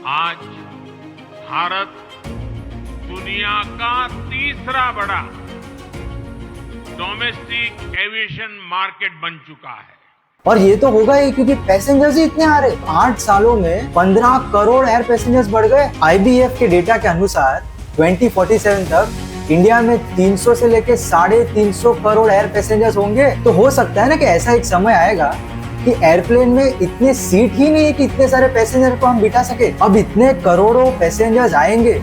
आज भारत दुनिया का तीसरा बड़ा डोमेस्टिक एविएशन मार्केट बन चुका है। और ये तो होगा ही क्योंकि पैसेंजर्स ही इतने आ रहे। 8 सालों में 15 करोड़ एयर पैसेंजर्स बढ़ गए। IBF के डेटा के अनुसार 2047 तक इंडिया में 300 से लेके 350 करोड़ एयर पैसेंजर्स होंगे। तो हो सकता है ना कि ऐसा एक समय आएगा कि एयरप्लेन में इतने सीट ही नहीं है कि इतने सारे पैसेंजर को हम बिठा सके। अब इतने करोड़ों पैसेंजर्स आएंगे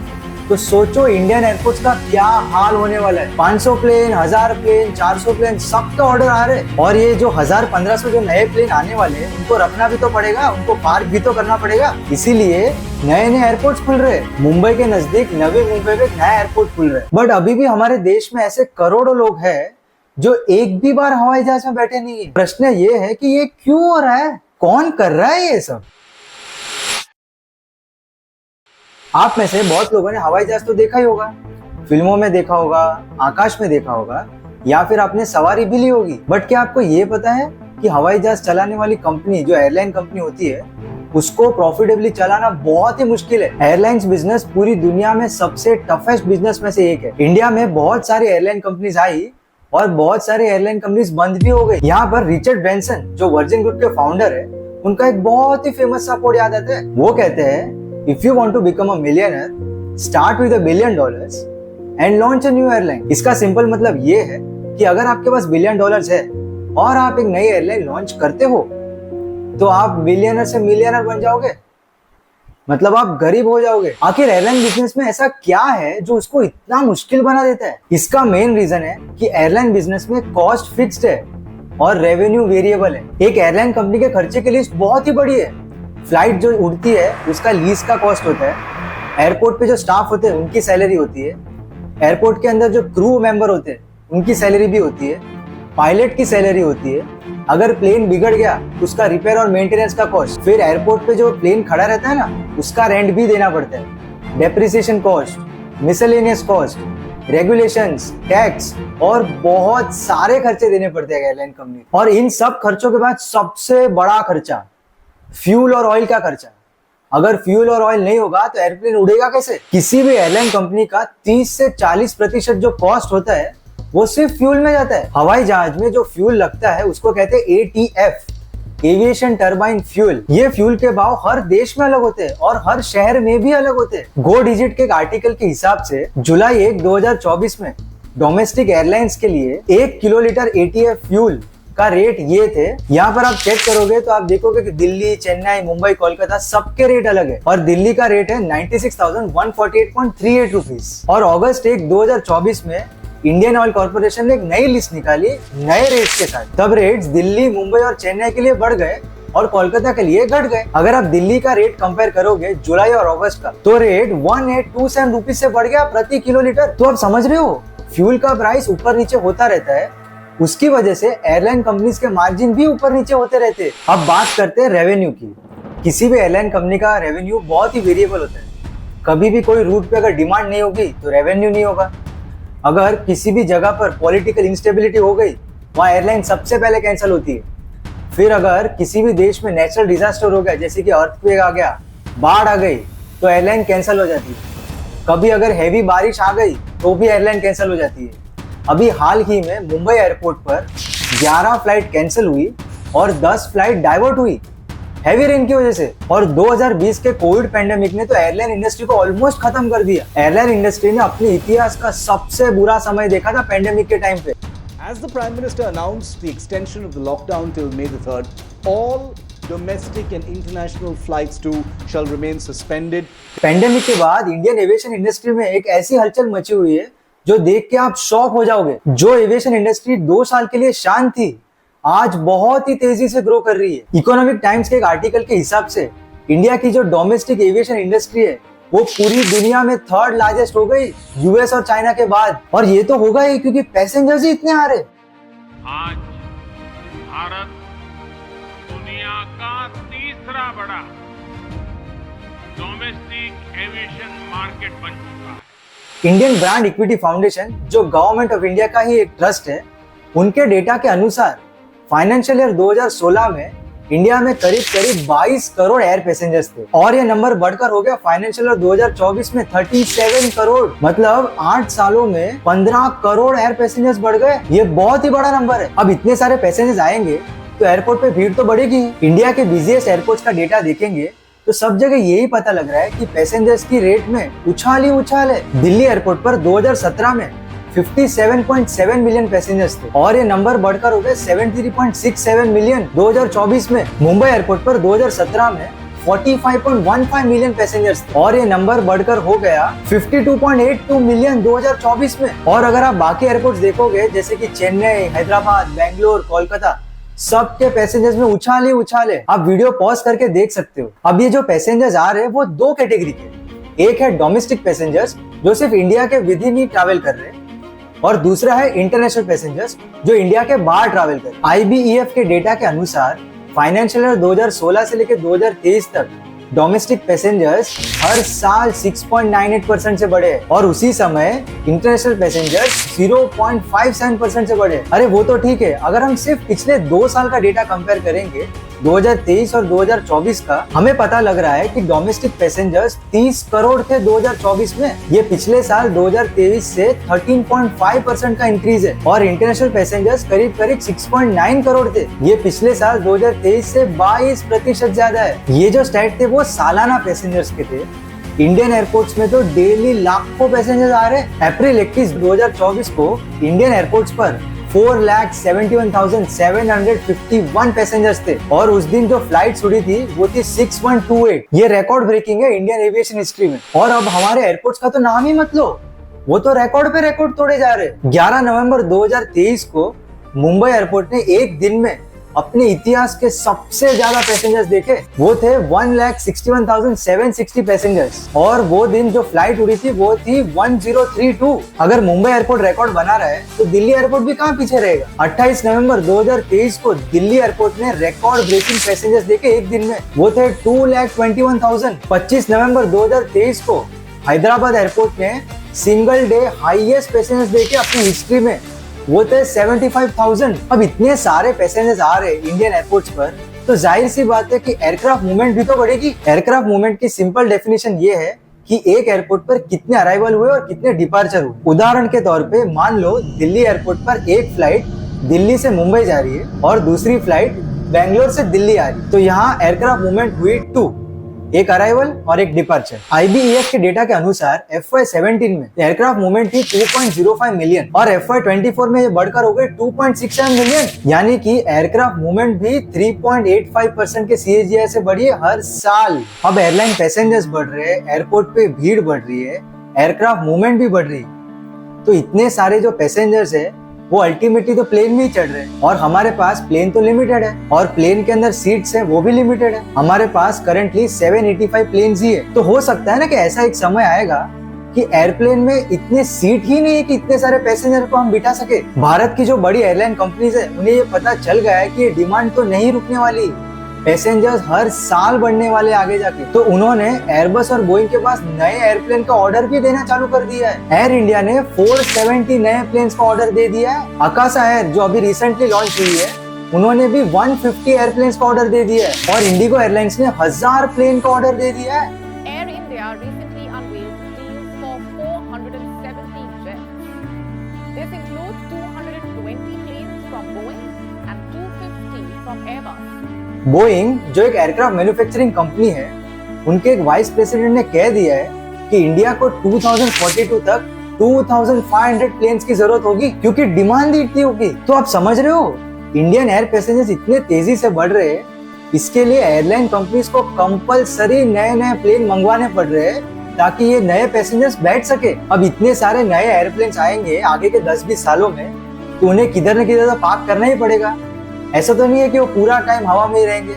तो सोचो इंडियन एयरपोर्ट्स का क्या हाल होने वाला है। 500 प्लेन, 1000 प्लेन, 400 प्लेन, सबका ऑर्डर आ रहे हैं। और ये जो 1000-1500 जो नए प्लेन आने वाले हैं उनको रखना भी तो पड़ेगा, उनको पार्क भी तो करना पड़ेगा। इसीलिए नए नए एयरपोर्ट्स खुल रहे हैं। मुंबई के नजदीक नवी मुंबई में नया एयरपोर्ट खुल रहा है। बट अभी भी हमारे देश में ऐसे करोड़ों लोग हैं जो एक भी बार हवाई जहाज में बैठे नहीं है। प्रश्न ये है कि ये क्यों हो रहा है, कौन कर रहा है ये सब। आप में से बहुत लोगों ने हवाई जहाज तो देखा ही होगा, फिल्मों में देखा होगा, आकाश में देखा होगा, या फिर आपने सवारी भी ली होगी। बट क्या आपको ये पता है कि हवाई जहाज चलाने वाली कंपनी जो एयरलाइन कंपनी होती है उसको प्रॉफिटेबली चलाना बहुत ही मुश्किल है। एयरलाइंस बिजनेस पूरी दुनिया में सबसे टफेस्ट बिजनेस में से एक है। इंडिया में बहुत सारी एयरलाइन कंपनीज आई और बहुत सारे एयरलाइन कंपनीज बंद भी हो गई। यहाँ पर रिचर्ड ब्रेंसन जो वर्जिन ग्रुप के फाउंडर है, उनका एक बहुत ही फेमस सा कोट याद आता है। वो कहते हैं, if you want to become a millionaire, start with $1 billion and launch a new airline. इसका सिंपल मतलब ये है कि अगर आपके पास $1 बिलियन है और आप एक नई एयरलाइन लॉन्च करते हो तो आप बिलियनर से मिलियनर बन जाओगे, मतलब आप गरीब हो जाओगे। आखिर एयरलाइन बिजनेस में ऐसा क्या है जो उसको इतना मुश्किल बना देता है? इसका मेन रीजन है कि एयरलाइन बिजनेस में कॉस्ट फिक्स्ड है और रेवेन्यू वेरिएबल है। एक एयरलाइन कंपनी के खर्चे की लिस्ट बहुत ही बड़ी है। फ्लाइट जो उड़ती है उसका लीज का कॉस्ट होता है, एयरपोर्ट पे जो स्टाफ होते हैं उनकी सैलरी होती है, एयरपोर्ट के अंदर जो क्रू मेंबर होते हैं उनकी सैलरी भी होती है, पायलट की सैलरी होती है, अगर प्लेन बिगड़ गया तो उसका रिपेयर और मेंटेनेंस का कॉस्ट, फिर एयरपोर्ट पे जो प्लेन खड़ा रहता है ना उसका रेंट भी देना पड़ता है, depreciation cost, miscellaneous cost, regulations, tax और बहुत सारे खर्चे देने पड़ते हैं एयरलाइन कंपनी। और इन सब खर्चों के बाद सबसे बड़ा खर्चा फ्यूल और ऑयल का खर्चा। अगर फ्यूल और ऑयल नहीं होगा तो एयरप्लेन उड़ेगा कैसे? किसी भी एयरलाइन कंपनी का 30 से 40% जो कॉस्ट होता है वो सिर्फ फ्यूल में जाता है। हवाई जहाज में जो फ्यूल लगता है उसको कहते हैं ATF, एविएशन टर्बाइन फ्यूल। ये फ्यूल के भाव हर देश में अलग होते हैं और हर शहर में भी अलग होते हैं। गो डिजिट के एक आर्टिकल के हिसाब से जुलाई 1, 2024 में डोमेस्टिक एयरलाइंस के लिए 1 किलोलीटर ATF फ्यूल का रेट ये थे। यहाँ पर आप चेक करोगे तो आप देखोगे कि दिल्ली, चेन्नई, मुंबई, कोलकाता सबके रेट अलग है। और दिल्ली का रेट है 96,148.38 रुपीज। और अगस्त 1, 2024 में इंडियन ऑयल कॉर्पोरेशन ने एक नई लिस्ट निकाली नए रेट्स के साथ। तब रेट्स दिल्ली, मुंबई और चेन्नई के लिए बढ़ गए और कोलकाता के लिए घट गए। अगर आप दिल्ली का रेट कंपेयर करोगे जुलाई और अगस्त का, तो रेट 1827 रुपीज से बढ़ गया प्रति किलोलीटर। तो आप समझ रहे हो फ्यूल का प्राइस ऊपर नीचे होता रहता है, उसकी वजह से एयरलाइन कंपनीज के मार्जिन भी ऊपर नीचे होते रहते हैं। अब बात करते हैं रेवेन्यू की। किसी भी एयरलाइन कंपनी का रेवेन्यू बहुत ही वेरिएबल होता है। कभी भी कोई रूट पे अगर डिमांड नहीं होगी तो रेवेन्यू नहीं होगा। अगर किसी भी जगह पर पॉलिटिकल इंस्टेबिलिटी हो गई, वहाँ एयरलाइन सबसे पहले कैंसिल होती है। फिर अगर किसी भी देश में नेचुरल डिजास्टर हो गया, जैसे कि अर्थक्वेक आ गया, बाढ़ आ गई, तो एयरलाइन कैंसिल हो जाती है। कभी अगर हैवी बारिश आ गई तो भी एयरलाइन कैंसिल हो जाती है। अभी हाल ही में मुंबई एयरपोर्ट पर 11 फ्लाइट कैंसिल हुई और 10 फ्लाइट डाइवर्ट हुई हैवी रेन की वजह से। और 2020 के कोविड पैंडेमिक ने तो एयरलाइन इंडस्ट्री को ऑलमोस्ट खत्म कर दिया। एयरलाइन इंडस्ट्री ने अपने इतिहास का सबसे बुरा समय देखा था पैंडेमिक के टाइम पे। As the Prime Minister announced the extension of the lockdown till May the 3rd, all domestic and international flights too shall remain suspended. Pandemic के बाद इंडियन एविएशन इंडस्ट्री में एक ऐसी हलचल मची हुई है जो देख के आप शॉक हो जाओगे। जो एविएशन इंडस्ट्री 2 साल के लिए शांत थी, आज बहुत ही तेजी से ग्रो कर रही है। इकोनॉमिक टाइम्स के एक आर्टिकल के हिसाब से इंडिया की जो डोमेस्टिक एविएशन इंडस्ट्री है वो पूरी दुनिया में 3rd लार्जेस्ट हो गई, यूएस और चाइना के बाद। और ये तो होगा ही क्योंकि पैसेंजर्स ही इतने आ रहे। आज भारत दुनिया का तीसरा बड़ा डोमेस्टिक एविएशन मार्केट बन चुका है। इंडियन ब्रांड इक्विटी फाउंडेशन जो गवर्नमेंट ऑफ इंडिया का ही एक ट्रस्ट है, उनके डेटा के अनुसार फाइनेंशियल ईयर 2016 में इंडिया में करीब करीब 22 करोड़ एयर पैसेंजर्स थे और ये नंबर बढ़कर हो गया फाइनेंशियल ईयर 2024 में 37 करोड़। मतलब 8 सालों में 15 करोड़ एयर पैसेंजर्स बढ़ गए। ये बहुत ही बड़ा नंबर है। अब इतने सारे पैसेंजर्स आएंगे तो एयरपोर्ट पे भीड़ तो बढ़ेगी। इंडिया के बिजिएस्ट एयरपोर्ट्स का डेटा देखेंगे तो सब जगह यही पता लग रहा है कि पैसेंजर्स की रेट में उछाल ही उछाल है। दिल्ली एयरपोर्ट पर 2017 में 57.7 मिलियन पैसेंजर्स थे और ये नंबर बढ़कर हो गए 73.67 मिलियन 2024 में। मुंबई एयरपोर्ट पर 2017 में 45.15 मिलियन पैसेंजर्स थे और ये नंबर बढ़कर हो गया 52.82 मिलियन 2024 में। और अगर आप बाकी एयरपोर्ट्स देखोगे जैसे कि चेन्नई, हैदराबाद, बेंगलोर, कोलकाता, सबके पैसेंजर्स में उछाल ही उछाल है। आप वीडियो पॉज करके देख सकते हो। अब ये जो पैसेंजर्स आ रहे हैं वो दो कैटेगरी के, एक है डोमेस्टिक पैसेंजर्स जो सिर्फ इंडिया के विद इन ही ट्रैवल कर रहे हैं और दूसरा है इंटरनेशनल पैसेंजर्स जो इंडिया के बाहर ट्रैवल कर रहे हैं। IBEF के डेटा के अनुसार फाइनेंशियल ईयर 2016 से लेकर 2023 तक डोमेस्टिक पैसेंजर्स हर साल 6.98% से बढ़े और उसी समय इंटरनेशनल पैसेंजर्स 0.57% से बढ़े। अरे वो तो ठीक है, अगर हम सिर्फ पिछले 2 साल का डेटा कंपेयर करेंगे 2023 और 2024 का, हमें पता लग रहा है कि डोमेस्टिक पैसेंजर्स 30 करोड़ थे 2024 में। ये पिछले साल 2023 से 13.5% का इंक्रीज है और इंटरनेशनल पैसेंजर्स करीब करीब 6.9 करोड़ थे। ये पिछले साल 2023 से 22% ज्यादा है। ये जो स्टैट थे वो सालाना पैसेंजर्स के थे। इंडियन एयरपोर्ट्स में तो डेली लाखों पैसेंजर्स आ रहे हैं। अप्रैल 21, 2024 को इंडियन एयरपोर्ट्स पर 4,71,751 पैसेंजर्स थे और उस दिन जो फ्लाइट उड़ी थी वो थी 6.28। ये रिकॉर्ड ब्रेकिंग है इंडियन एविएशन हिस्ट्री में। और अब हमारे एयरपोर्ट्स का तो नाम ही मत लो, वो तो रिकॉर्ड पे रिकॉर्ड तोड़े जा रहे हैं। 11 नवंबर 2023 को मुंबई एयरपोर्ट ने एक दिन में अपने इतिहास के सबसे ज्यादा पैसेंजर्स देखे। वो थे 1,61,760 पैसेंजर्स और वो दिन जो फ्लाइट उड़ी थी वो थी 1032। अगर मुंबई एयरपोर्ट रिकॉर्ड बना रहा है तो दिल्ली एयरपोर्ट भी कहाँ पीछे रहेगा। 28 नवंबर 2023 को दिल्ली एयरपोर्ट ने रिकॉर्ड ब्रेकिंग पैसेंजर्स देखे एक दिन में, वो थे 2,21,000। 25 नवंबर 2023 को हैदराबाद एयरपोर्ट ने सिंगल डे हाईएस्ट पैसेंजर्स देखे अपनी हिस्ट्री में, वो थे 75,000। अब इतने सारे पैसेंजर्स आ रहे इंडियन एयरपोर्ट्स पर तो जाहिर सी बात है कि एयरक्राफ्ट मूवमेंट भी तो बढ़ेगी। एयरक्राफ्ट मूवमेंट की सिंपल डेफिनेशन ये है कि एक एयरपोर्ट पर कितने अराइवल हुए और कितने डिपार्चर हुए। उदाहरण के तौर पे मान लो दिल्ली एयरपोर्ट पर एक फ्लाइट दिल्ली से मुंबई जा रही है और दूसरी फ्लाइट बेंगलोर से दिल्ली आ रही है, तो यहाँ एयरक्राफ्ट मूवमेंट हुई 2, एक अराइवल और एक डिपार्चर। IBEF के डेटा के अनुसार FY17 में एयरक्राफ्ट मूवमेंट थी 2.05 मिलियन और FY24 में ये बढ़कर हो गई 2.67 मिलियन, यानी कि एयरक्राफ्ट मूवमेंट भी 3.85% के CAGR से बढ़ी है हर साल। अब एयरलाइन पैसेंजर्स बढ़ रहे हैं, एयरपोर्ट पे भीड़ बढ़ रही है, एयरक्राफ्ट मूवमेंट भी बढ़ रही है, तो इतने सारे जो पैसेंजर्स है वो अल्टीमेटली तो प्लेन में ही चढ़ रहे हैं और हमारे पास प्लेन तो लिमिटेड है और प्लेन के अंदर सीट्स है वो भी लिमिटेड है। हमारे पास करंटली 785 प्लेन्स ही है। तो हो सकता है ना कि ऐसा एक समय आएगा कि एयरप्लेन में इतने सीट ही नहीं है कि इतने सारे पैसेंजर को हम बिठा सके। भारत की जो बड़ी एयरलाइन कंपनीज है उन्हें ये पता चल गया है कि ये डिमांड तो नहीं रुकने वाली, पैसेंजर्स हर साल बढ़ने वाले आगे जाके, तो उन्होंने एयरबस और बोइंग के पास नए एयरप्लेन का ऑर्डर भी देना चालू कर दिया है। एयर इंडिया ने 470 नए प्लेन्स का ऑर्डर दे दिया है। आकाशा एयर जो अभी रिसेंटली लॉन्च हुई है उन्होंने भी 150 एयरप्लेन्स का ऑर्डर दे दिया है और इंडिगो एयरलाइंस ने 1000 प्लेन का ऑर्डर दे दिया है। Air India recently unveiled deals for 470 jets. This includes 220 planes from Boeing and 250 from Airbus. Boeing जो एक एयरक्राफ्ट मैन्युफैक्चरिंग कंपनी है, उनके एक वाइस प्रेसिडेंट ने कह दिया है कि इंडिया को 2042 तक 2500 प्लेन्स की जरूरत होगी क्योंकि डिमांड इतनी होगी। तो आप समझ रहे हो इंडियन एयर पैसेंजर्स इतने तेजी से बढ़ रहे हैं, इसके लिए एयरलाइन कंपनीज को कंपलसरी नए नए प्लेन मंगवाने पड़ रहे हैं ताकि ये नए पैसेंजर्स बैठ सके। अब इतने सारे नए एयरप्लेन्स आएंगे आगे के 10-20 सालों में तो उन्हें किधर न किधर तो पार्क करना ही पड़ेगा। ऐसा तो नहीं है कि वो पूरा टाइम हवा में ही रहेंगे,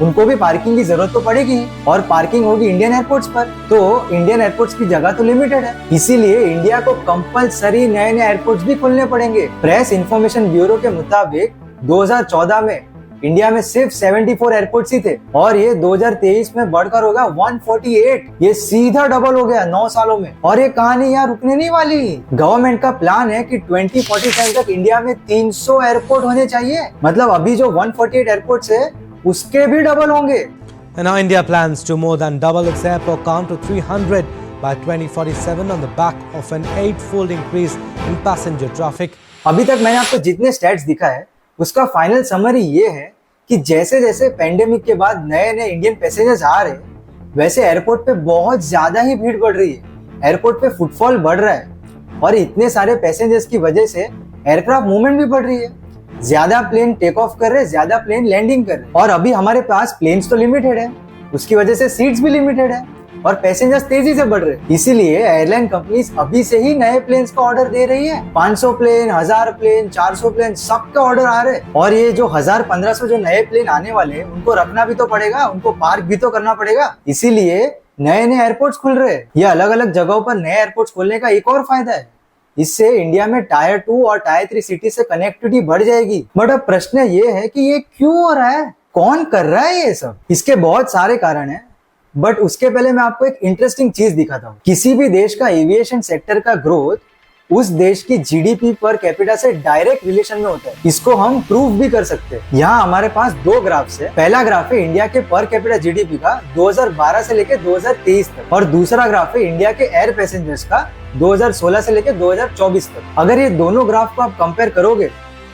उनको भी पार्किंग की जरूरत तो पड़ेगी और पार्किंग होगी इंडियन एयरपोर्ट्स पर। तो इंडियन एयरपोर्ट्स की जगह तो लिमिटेड है, इसीलिए इंडिया को कंपलसरी नए नए एयरपोर्ट्स भी खोलने पड़ेंगे। प्रेस इंफॉर्मेशन ब्यूरो के मुताबिक 2014 में इंडिया में सिर्फ 74 एयरपोर्ट्स ही थे और ये 2023 में बढ़कर होगा 148। ये सीधा डबल हो गया 9 सालों में। और ये कहानी यहाँ रुकने नहीं वाली। गवर्नमेंट का प्लान है कि 2047 तक इंडिया में 300 एयरपोर्ट होने चाहिए। मतलब अभी जो 148 एयरपोर्ट्स है उसके भी डबल होंगे। And now India plans to more than double its airport count to 300 by 2047 on the back of an 8-fold increase in passenger traffic. अभी तक मैंने आपको जितने स्टैट्स दिखा है उसका फाइनल समरी ये है कि जैसे जैसे पेंडेमिक के बाद नए नए इंडियन पैसेंजर्स आ रहे हैं वैसे एयरपोर्ट पे बहुत ज्यादा ही भीड़ बढ़ रही है। एयरपोर्ट पे फुटफॉल बढ़ रहा है और इतने सारे पैसेंजर्स की वजह से एयरक्राफ्ट मूवमेंट भी बढ़ रही है। ज्यादा प्लेन टेक ऑफ कर रहे हैं, ज्यादा प्लेन लैंडिंग कर रहे हैं और अभी हमारे पास प्लेन्स तो लिमिटेड है, उसकी वजह से सीट्स भी लिमिटेड है और पैसेंजर्स तेजी से बढ़ रहे हैं। इसीलिए एयरलाइन कंपनीज अभी से ही नए प्लेन्स का ऑर्डर दे रही है। 500 प्लेन, 1000 प्लेन, 400 प्लेन, सबका ऑर्डर आ रहे हैं और ये जो 1000-1500 जो नए प्लेन आने वाले हैं उनको रखना भी तो पड़ेगा, उनको पार्क भी तो करना पड़ेगा। इसीलिए नए नए एयरपोर्ट्स खुल रहे हैं। ये अलग अलग जगहों पर नए एयरपोर्ट्स खोलने का एक और फायदा है, इससे इंडिया में टायर 2 और टायर 3 सिटी से कनेक्टिविटी बढ़ जाएगी। बट अब प्रश्न ये है कि ये क्यों हो रहा है, कौन कर रहा है ये सब? इसके बहुत सारे कारण हैं, बट उसके पहले मैं आपको एक इंटरेस्टिंग चीज दिखाता हूँ। किसी भी देश का एविएशन सेक्टर का ग्रोथ उस देश की जीडीपी पर कैपिटा से डायरेक्ट रिलेशन में होता है। इसको हम प्रूव भी कर सकते हैं। यहाँ हमारे पास 2 ग्राफ्स है। पहला ग्राफ है इंडिया के पर कैपिटा जीडीपी का 2012 से लेकर 2023 तक और दूसरा ग्राफ है इंडिया के एयर पैसेंजर्स का 2016 से लेकर 2024 तक। अगर ये दोनों ग्राफ को आप कंपेयर करोगे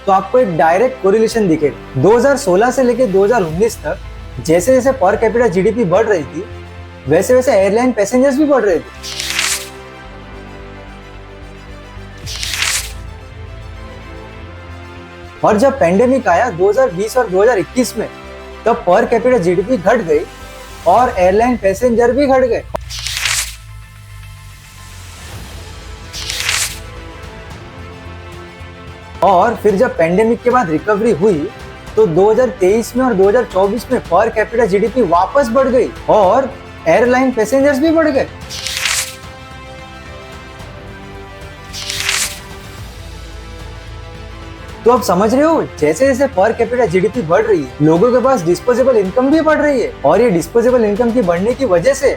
तो आपको एक डायरेक्ट कोरिलेशन दिखेगा। 2016 से लेकर 2019 तक जैसे जैसे पर कैपिटा जीडीपी बढ़ रही थी वैसे वैसे एयरलाइन पैसेंजर्स भी बढ़ रहे थे। और जब पेंडेमिक आया 2020 और 2021 में तब पर कैपिटा जीडीपी घट गई और एयरलाइन पैसेंजर भी घट गए। और फिर जब पेंडेमिक के बाद रिकवरी हुई तो 2023 में और 2024 में पर कैपिटा जीडीपी वापस बढ़ गई और एयरलाइन पैसेंजर्स भी बढ़ गए। तो आप समझ रहे हो, जैसे जैसे पर कैपिटा जीडीपी बढ़ रही है लोगों के पास डिस्पोजेबल इनकम भी बढ़ रही है और ये डिस्पोजेबल इनकम की बढ़ने की वजह से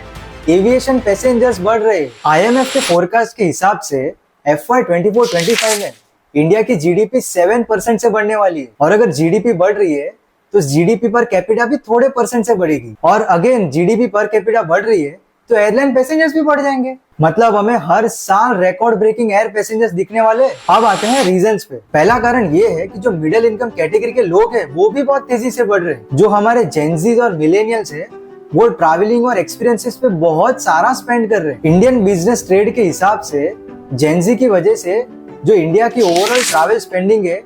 एविएशन पैसेंजर्स बढ़ रहे हैं। आईएमएफ के फोरकास्ट के हिसाब से FY 24-25 में इंडिया की जीडीपी 7% से बढ़ने वाली है और अगर जीडीपी बढ़ रही है तो जीडीपी पर कैपिटा भी थोड़े % से बढ़ेगी और अगेन जीडीपी पर कैपिटा बढ़ रही है तो एयरलाइन पैसेंजर्स भी बढ़ जाएंगे। मतलब हमें हर साल रिकॉर्ड ब्रेकिंग एयर पैसेंजर्स दिखने वाले। अब आते हैं रीजंस पे। पहला कारण ये है कि जो मिडिल इनकम कैटेगरी के लोग हैं वो भी बहुत तेजी से बढ़ रहे हैं। जो हमारे जेनजीज और मिलेनियल्स है वो ट्रैवलिंग और एक्सपीरियंसेस पे बहुत सारा स्पेंड कर रहे हैं। इंडियन बिजनेस ट्रेड के हिसाब से जेनजी की वजह से जो इंडिया की ओवरऑल ट्रैवल स्पेंडिंग है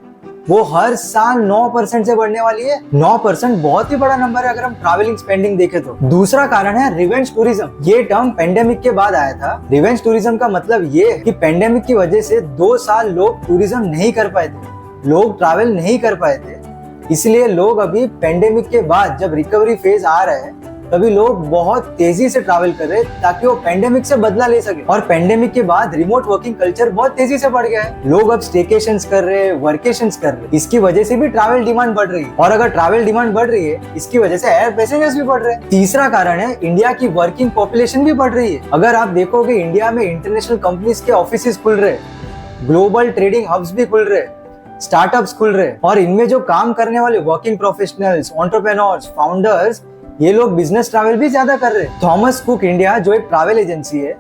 वो हर साल 9% से बढ़ने वाली है। 9% बहुत ही बड़ा नंबर है अगर हम ट्रैवलिंग स्पेंडिंग देखें तो। दूसरा कारण है रिवेंज टूरिज्म। ये टर्म पेंडेमिक के बाद आया था। रिवेंज टूरिज्म का मतलब ये है कि पेंडेमिक की वजह से 2 साल लोग टूरिज्म नहीं कर पाए थे, लोग ट्रैवल नहीं कर पाए थे। इसलिए लोग अभी पेंडेमिक के बाद जब रिकवरी फेज आ रहा है तभी लोग बहुत तेजी से ट्रैवल कर रहे हैं ताकि वो पेंडेमिक से बदला ले सके। और पेंडेमिक के बाद रिमोट वर्किंग कल्चर बहुत तेजी से बढ़ गया है। लोग अब स्टेकेशंस कर रहे हैं, वर्केशंस कर रहे हैं। इसकी वजह से भी ट्रैवल डिमांड बढ़ रही है और अगर ट्रैवल डिमांड बढ़ रही है इसकी वजह से एयर पैसेंजर्स भी बढ़ रहे हैं। तीसरा कारण है इंडिया की वर्किंग पॉपुलेशन भी बढ़ रही है। अगर आप देखोगे इंडिया में इंटरनेशनल कंपनीज के ऑफिस खुल रहे हैं, ग्लोबल ट्रेडिंग हब्स भी खुल रहे हैं, स्टार्टअप्स खुल रहे हैं और इनमें जो काम करने वाले वर्किंग प्रोफेशनल्स, एंटरप्रेन्योर्स, फाउंडर्स ये लोग बिजनेस ट्रैवल भी ज्यादा कर रहे हैं। थॉमस कुक इंडिया जो एक ट्रैवल एजेंसी है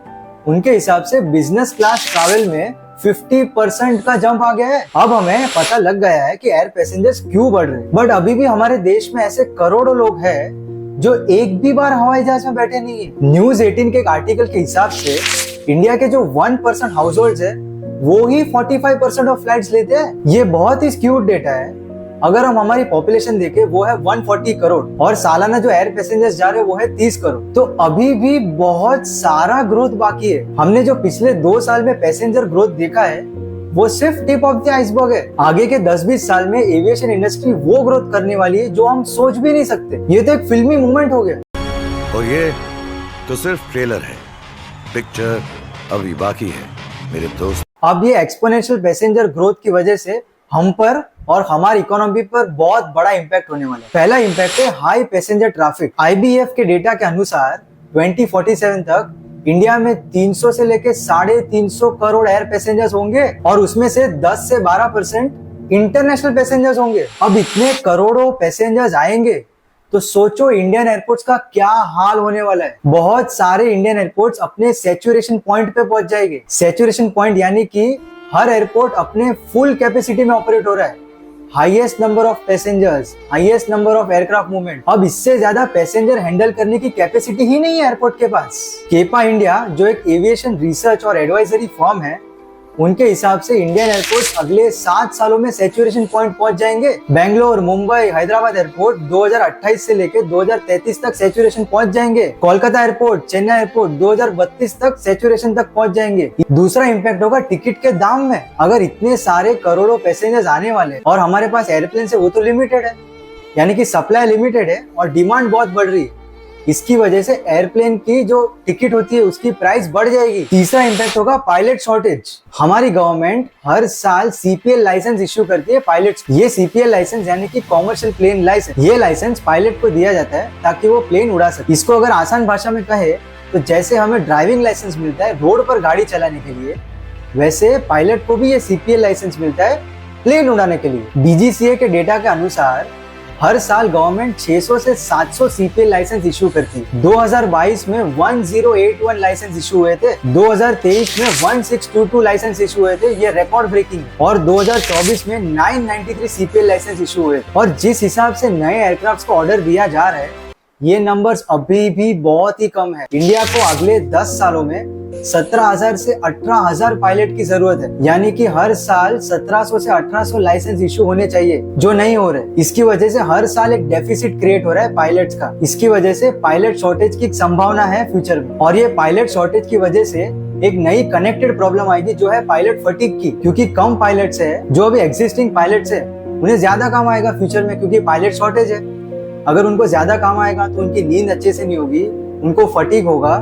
उनके हिसाब से बिजनेस क्लास ट्रैवल में 50% का जंप आ गया है। अब हमें पता लग गया है कि एयर पैसेंजर्स क्यों बढ़ रहे हैं। बट अभी भी हमारे देश में ऐसे करोड़ों लोग हैं जो एक भी बार हवाई जहाज में बैठे नहीं है। न्यूज 18 के एक आर्टिकल के हिसाब से इंडिया के जो 1% हाउस होल्ड है वो ही 45% ऑफ फ्लाइट्स लेते हैं। ये बहुत ही स्क्यूड डेटा है। अगर हम हमारी पॉपुलेशन देखें वो है 140 करोड़ और सालाना जो एयर पैसेंजर्स जा रहे हैं वो है 30 करोड़। तो अभी भी बहुत सारा ग्रोथ बाकी है। हमने जो पिछले 2 साल में पैसेंजर ग्रोथ देखा है वो सिर्फ टिप ऑफ द आइसबर्ग है। आगे के 10-20 साल में एविएशन इंडस्ट्री वो ग्रोथ करने वाली है जो हम सोच भी नहीं सकते। ये तो एक फिल्मी मूवमेंट हो गया। और ये तो सिर्फ ट्रेलर है, पिक्चर अभी बाकी है मेरे दोस्त। अब ये एक्सपोनेंशियल पैसेंजर ग्रोथ की वजह से हम पर और हमारी इकोनॉमी पर बहुत बड़ा इम्पैक्ट होने वाला है। पहला इम्पैक्ट है हाई पैसेंजर ट्रैफिक। IBF के डेटा के अनुसार 2047 तक इंडिया में 300 से लेकर 350 करोड़ एयर पैसेंजर्स होंगे और उसमें से 10 से 12% इंटरनेशनल पैसेंजर्स होंगे। अब इतने करोड़ों पैसेंजर्स आएंगे तो सोचो इंडियन एयरपोर्ट्स का क्या हाल होने वाला है। बहुत सारे इंडियन एयरपोर्ट्स अपने सैचुरेशन पॉइंट पे पहुंच जाएंगे। सैचुरेशन पॉइंट यानी कि हर एयरपोर्ट अपने फुल कैपेसिटी में ऑपरेट हो रहा है। Highest number of passengers, highest number of aircraft movement. अब इससे ज्यादा पैसेंजर हैंडल करने की कैपेसिटी ही नहीं है एयरपोर्ट के पास। केपा इंडिया जो एक एविएशन रिसर्च और एडवाइजरी फर्म है, उनके हिसाब से इंडियन एयरपोर्ट्स अगले 7 सालों में सैचुरेशन पॉइंट पहुंच जाएंगे। बेंगलोर, मुंबई, हैदराबाद एयरपोर्ट 2028 से लेकर 2033 तक सैचुरेशन पहुंच जाएंगे। कोलकाता एयरपोर्ट, चेन्नई एयरपोर्ट 2032 तक सैचुरेशन तक पहुंच जाएंगे। दूसरा इम्पैक्ट होगा टिकट के दाम में। अगर इतने सारे करोड़ों पैसेंजर्स आने वाले और हमारे पास एयरप्लेन से वो तो लिमिटेड है, यानी कि सप्लाई लिमिटेड है और डिमांड बहुत बढ़ रही है। इसकी वजह से एयरप्लेन की जो टिकट होती है उसकी प्राइस बढ़ जाएगी। तीसरा इम्पैक्ट होगा पायलट शॉर्टेज। हमारी गवर्नमेंट हर साल सीपीएल लाइसेंस इश्यू करती है पायलट्स। ये सीपीएल लाइसेंस यानी कि कॉमर्शियल प्लेन लाइसेंस, ये लाइसेंस पायलट को दिया जाता है ताकि वो प्लेन उड़ा सके। इसको अगर आसान भाषा में कहे तो जैसे हमें ड्राइविंग लाइसेंस मिलता है रोड पर गाड़ी चलाने के लिए, वैसे पायलट को भी ये सीपीएल लाइसेंस मिलता है प्लेन उड़ाने के लिए। डीजीसीए के डेटा के अनुसार हर साल गवर्नमेंट 600 से 700 सीपीएल लाइसेंस इशू करती है। 2022 में 1081 लाइसेंस इशू हुए थे, 2023 में 1622 लाइसेंस इशू हुए थे, ये रिकॉर्ड ब्रेकिंग। और 2024 में 993 सीपीएल लाइसेंस इशू हुए। और जिस हिसाब से नए एयरक्राफ्ट को ऑर्डर दिया जा रहा है, ये नंबर्स अभी भी बहुत ही कम है। इंडिया को अगले 10 सालों में 17,000 से 18,000 पायलट की जरूरत है, यानी कि हर साल 1700 से 1800 लाइसेंस इशू होने चाहिए, जो नहीं हो रहे। इसकी वजह से हर साल एक डेफिसिट क्रिएट हो रहा है पायलट्स का। इसकी वजह से पायलट शॉर्टेज की संभावना है फ्यूचर में। और ये पायलट शॉर्टेज की वजह से एक नई कनेक्टेड प्रॉब्लम आएगी, जो है पायलट फटीग की। क्योंकि कम पायलट्स है, जो अभी एग्जिस्टिंग पायलट्स है उन्हें ज्यादा काम आएगा फ्यूचर में, क्योंकि पायलट शॉर्टेज है। अगर उनको ज्यादा काम आएगा तो उनकी नींद अच्छे से नहीं होगी, उनको फटीग होगा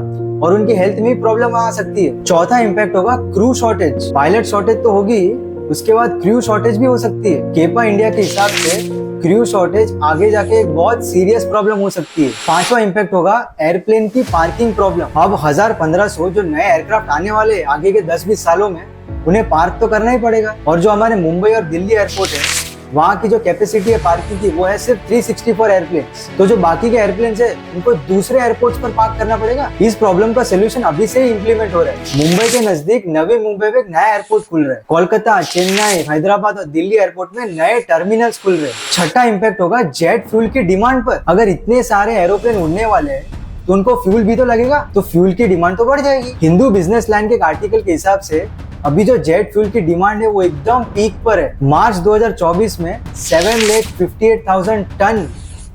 और उनकी हेल्थ में प्रॉब्लम आ सकती है। चौथा इम्पैक्ट होगा क्रू शॉर्टेज। पायलट शॉर्टेज तो होगी, उसके बाद क्रू शॉर्टेज भी हो सकती है। केपा इंडिया के हिसाब से क्रू शॉर्टेज आगे जाके एक बहुत सीरियस प्रॉब्लम हो सकती है। पांचवा इम्पैक्ट होगा एयरप्लेन की पार्किंग प्रॉब्लम। अब 1000-1500 जो नए एयरक्राफ्ट आने वाले आगे के 10-20 सालों में, उन्हें पार्क तो करना ही पड़ेगा। और जो हमारे मुंबई और दिल्ली एयरपोर्ट है, वहाँ की जो कैपेसिटी है पार्किंग की, वो है सिर्फ 364 एयरप्लेन्स। तो जो बाकी के एयरप्लेन्स है उनको दूसरे एयरपोर्ट्स पर पार्क करना पड़ेगा। इस प्रॉब्लम का सोल्यूशन अभी से ही इम्प्लीमेंट हो रहा है। मुंबई के नजदीक नवी मुंबई में एक नया एयरपोर्ट खुल रहा है। कोलकाता, चेन्नई, हैदराबाद और दिल्ली एयरपोर्ट में नए टर्मिनल्स खुल रहे हैं। छठा इम्पैक्ट होगा जेट फ्यूल की डिमांड पर। अगर इतने सारे एरोप्लेन उड़ने वाले हैं तो उनको फ्यूल भी तो लगेगा, तो फ्यूल की डिमांड तो बढ़ जाएगी। हिंदू बिजनेस लाइन के एक आर्टिकल के हिसाब से अभी जो जेट फ्यूल की डिमांड है वो एकदम पीक पर है। मार्च 2024 में 7,58,000 टन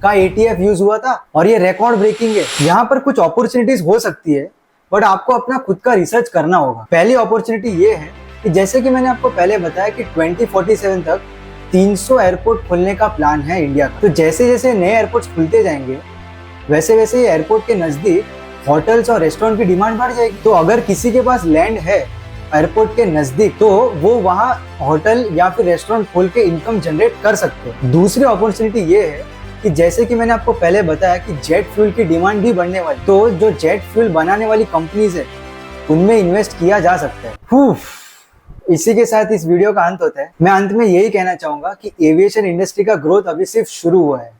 का एटीएफ यूज हुआ था और ये रिकॉर्ड ब्रेकिंग है। यहाँ पर कुछ अपॉर्चुनिटीज हो सकती है, बट आपको अपना खुद का रिसर्च करना होगा। पहली अपॉर्चुनिटी ये है कि जैसे कि मैंने आपको पहले बताया कि 2047 तक 300 एयरपोर्ट खुलने का प्लान है इंडिया का। तो जैसे जैसे नए एयरपोर्ट खुलते जाएंगे, वैसे वैसे एयरपोर्ट के नजदीक होटल्स और रेस्टोरेंट की डिमांड बढ़ जाएगी। तो अगर किसी के पास लैंड है एयरपोर्ट के नजदीक, तो वो वहाँ होटल या फिर रेस्टोरेंट खोल के इनकम जनरेट कर सकते हैं। दूसरी अपॉर्चुनिटी ये है कि जैसे कि मैंने आपको पहले बताया कि जेट फ्यूल की डिमांड भी बढ़ने वाली, तो जो जेट फ्यूल बनाने वाली कंपनीज है उनमें इन्वेस्ट किया जा सकता है। इसी के साथ इस वीडियो का अंत होता है। मैं अंत में यही कहना चाहूंगा कि एविएशन इंडस्ट्री का ग्रोथ अभी सिर्फ शुरू हुआ है।